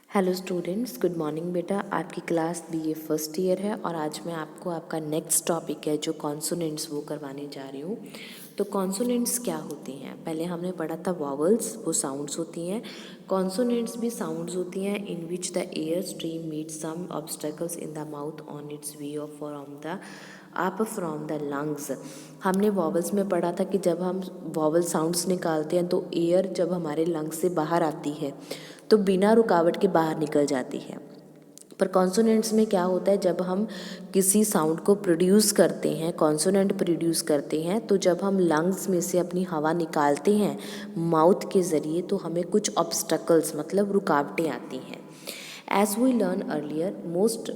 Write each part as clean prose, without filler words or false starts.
Hello students, good morning बेटा। आपकी class BA first year है और आज मैं आपको आपका नेक्स्ट टॉपिक है जो कॉन्सोनेंट्स वो करवाने जा रही हूँ। तो कॉन्सोनेंट्स क्या होती हैं? पहले हमने पढ़ा था वॉवल्स, वो साउंड्स होती हैं। कॉन्सोनेंट्स भी साउंड्स होती हैं in which the air stream meet some obstacles in the mouth on its way of from the lungs. हमने वॉवल्स में पढ़ा था कि जब हम वॉवल साउंड्स निकालते हैं तो एयर जब हमारे लंग्स से बाहर आती है तो बिना रुकावट के बाहर निकल जाती है। पर कॉन्सोनेंट्स में क्या होता है, जब हम किसी साउंड को प्रोड्यूस करते हैं, कॉन्सोनेंट प्रोड्यूस करते हैं, तो जब हम लंग्स में से अपनी हवा निकालते हैं माउथ के ज़रिए तो हमें कुछ ऑब्स्टकल्स मतलब रुकावटें आती हैं। As we learn earlier, most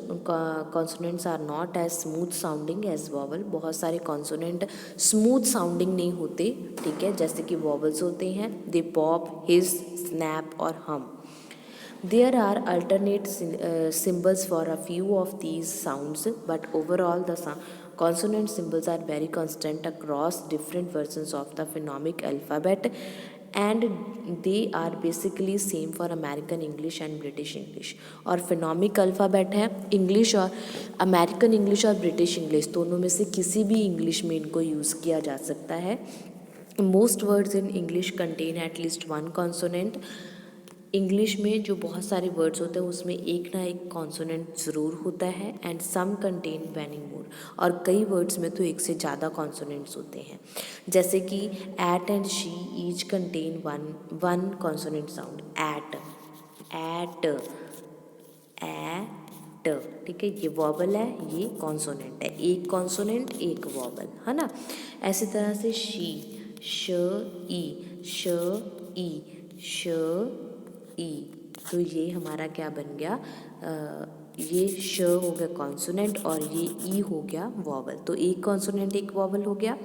consonants are not as smooth sounding as vowel। बहुत सारे consonant smooth sounding नहीं होते, ठीक है, जैसे कि vowels होते हैं। They pop, hiss, snap और hum। There are alternate symbols for a few of these sounds, but overall the consonant symbols are very constant across different versions of the phonemic alphabet, and they are basically same for American English and British English। और phonemic alphabet है English और American English और British English, दोनों में से किसी भी English में इनको यूज़ किया जा सकता है। Most words in English contain at least one consonant। English में जो बहुत सारे वर्ड्स होते हैं उसमें एक ना एक कॉन्सोनेंट ज़रूर होता है। And some contain many more, और कई वर्ड्स में तो एक से ज़्यादा कॉन्सोनेंट्स होते हैं। जैसे कि eat and she each contain one consonant sound. Eat, ठीक है, ये वॉबल है, ये कॉन्सोनेंट है, एक कॉन्सोनेंट एक वॉबल, है ना। ऐसी तरह से शी, श ई, तो ये हमारा क्या बन गया, ये श हो गया कॉन्सोनेंट और ये ई हो गया वॉवल। तो एक कॉन्सोनेंट एक वॉवल हो गया।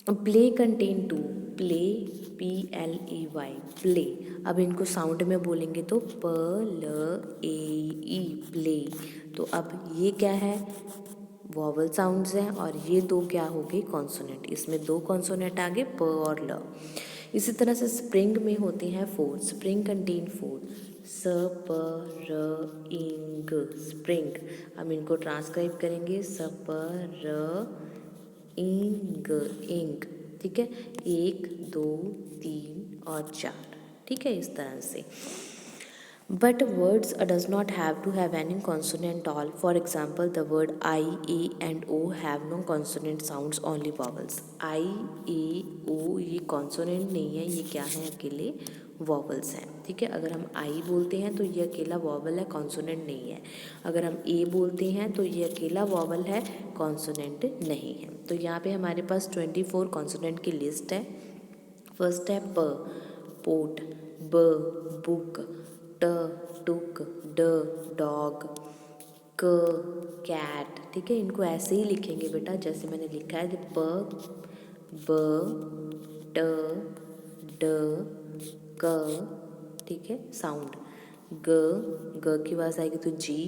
Play contain two, play PLAY, play. अब इनको साउंड में बोलेंगे तो PLAE, प्ले। तो अब ये क्या है, वॉवल साउंड्स हैं, और ये दो क्या हो गए, कॉन्सोनेंट। इसमें दो कॉन्सोनेंट आ गए, प और ल। इसी तरह से स्प्रिंग में होते हैं फोर। स्प्रिंग कंटेन फोर, स प र इंग, स्प्रिंग। हम इनको ट्रांसक्राइब करेंगे, स प र इंग, इंग, ठीक है। एक, दो, तीन और चार, ठीक है, इस तरह से। But words does not have to have any consonant at all. For example, the word I, A and O have no consonant sounds, only vowels। I, A, O ये consonant नहीं है, ये क्या है, अकेले vowels हैं, ठीक है। अगर हम I बोलते हैं तो ये अकेला vowel है, consonant नहीं है। अगर हम A बोलते हैं तो ये अकेला vowel है, consonant नहीं है। तो यहाँ पे हमारे पास 24 consonant की लिस्ट है। फर्स्ट है प, पोट, ब, बुक, ट, टुक, ड, डॉग, क, कैट, ठीक है। इनको ऐसे ही लिखेंगे बेटा जैसे मैंने लिखा है, प, ब, ट, ड, क, ठीक है, साउंड। ग, ग की आवाज़ आएगी तो जी,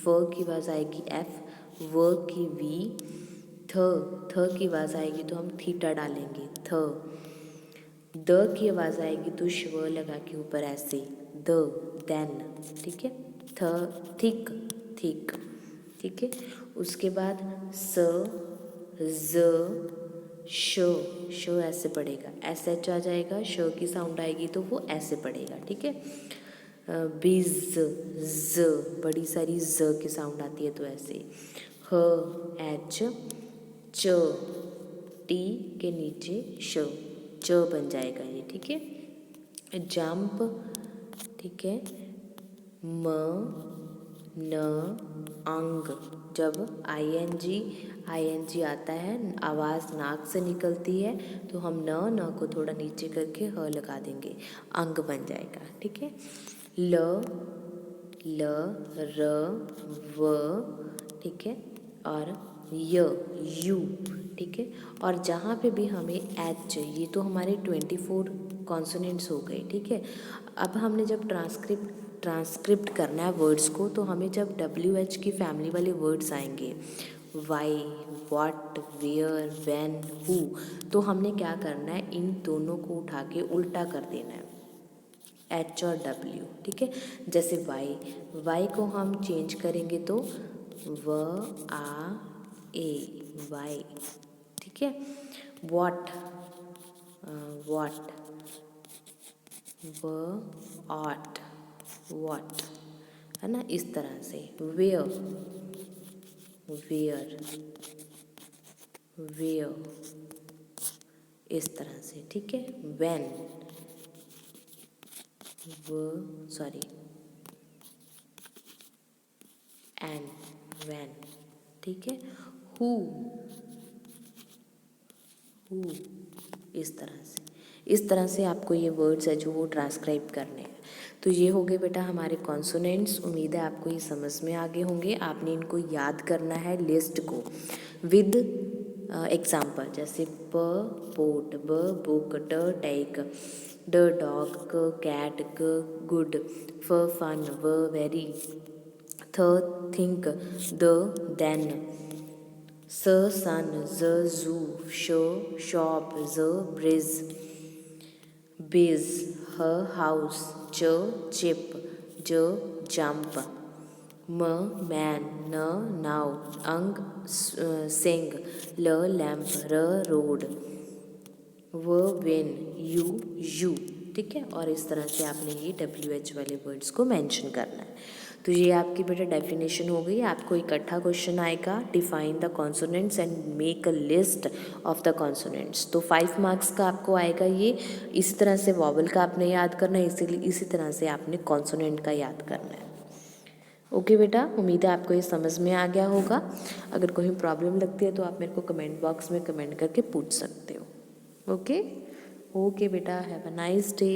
फ की आवाज़ आएगी एफ, व की वी, थ, थ की आवाज़ आएगी तो हम थीटा डालेंगे, थ। द की आवाज़ आएगी तो श्व लगा के ऊपर ऐसे, द, देन, ठीक है। थ, थिक, थिक, ठीक है। उसके बाद स, ज, श, श ऐसे पड़ेगा, एस एच आ जाएगा, श की साउंड आएगी तो वो ऐसे पड़ेगा, ठीक है। बिज, ज, बड़ी सारी ज की साउंड आती है तो ऐसे। ह, एच, च, टी के नीचे श, च बन जाएगा ये, ठीक है। जंप, ठीक है। म, न, अंग, जब ING आता है, आवाज़ नाक से निकलती है तो हम न को थोड़ा नीचे करके ह लगा देंगे, अंग बन जाएगा, ठीक है। ल, र, व, ठीक है, और यू, ठीक है। और जहाँ पे भी हमें एच, ये तो हमारे 24 कॉन्सोनेंट्स हो गए, ठीक है। अब हमने जब ट्रांसक्रिप्ट करना है वर्ड्स को, तो हमें जब WH की फैमिली वाले वर्ड्स आएंगे, why, what, where, when, who, तो हमने क्या करना है, इन दोनों को उठा के उल्टा कर देना है। एच और डब्ल्यू, ठीक है। जैसे वाई को हम चेंज करेंगे तो व आ ए, वाई, ठीक है। वॉट, वॉट, व ऑट, वॉट, है ना, इस तरह से। वेयर, वेयर, वेयर, इस तरह से, ठीक है। व्हेन, सॉरी, एंड, व्हेन, ठीक है। हु, हु, इस तरह से आपको ये वर्ड्स है जो वो ट्रांसक्राइब करने हैं। तो ये हो गए बेटा हमारे कॉन्सोनेंट्स। उम्मीद है आपको ये समझ में आ गए होंगे। आपने इनको याद करना है लिस्ट को विद एग्जाम्पल, जैसे प पोट, ब बुक, ट टेक, ड डॉग, क कैट, ग गुड, फ फन, व वेरी, थ थिंक, द देन, स सन, ज जू, श शॉप, ज ब्रिज, बिज, ह हाउस, च चिप, ज जंप, म मैन, न नाउ, अंग सिंग, ल लैम्प, र रोड, व विन, यू, ठीक है। और इस तरह से आपने ये WH वाले वर्ड्स को मेंशन करना है। तो ये आपकी बेटा डेफिनेशन हो गई। आपको इकट्ठा क्वेश्चन आएगा, define the consonants and make a list of the consonants. तो 5 मार्क्स का आपको आएगा ये। इसी तरह से वॉवल का आपने याद करना है, इसीलिए इसी तरह से आपने कॉन्सोनेंट का याद करना है। ओके बेटा, उम्मीद है आपको ये समझ में आ गया होगा। अगर कोई प्रॉब्लम लगती है तो आप मेरे को कमेंट बॉक्स में कमेंट करके पूछ सकते हो। ओके ओके बेटा, हैव अ नाइस डे।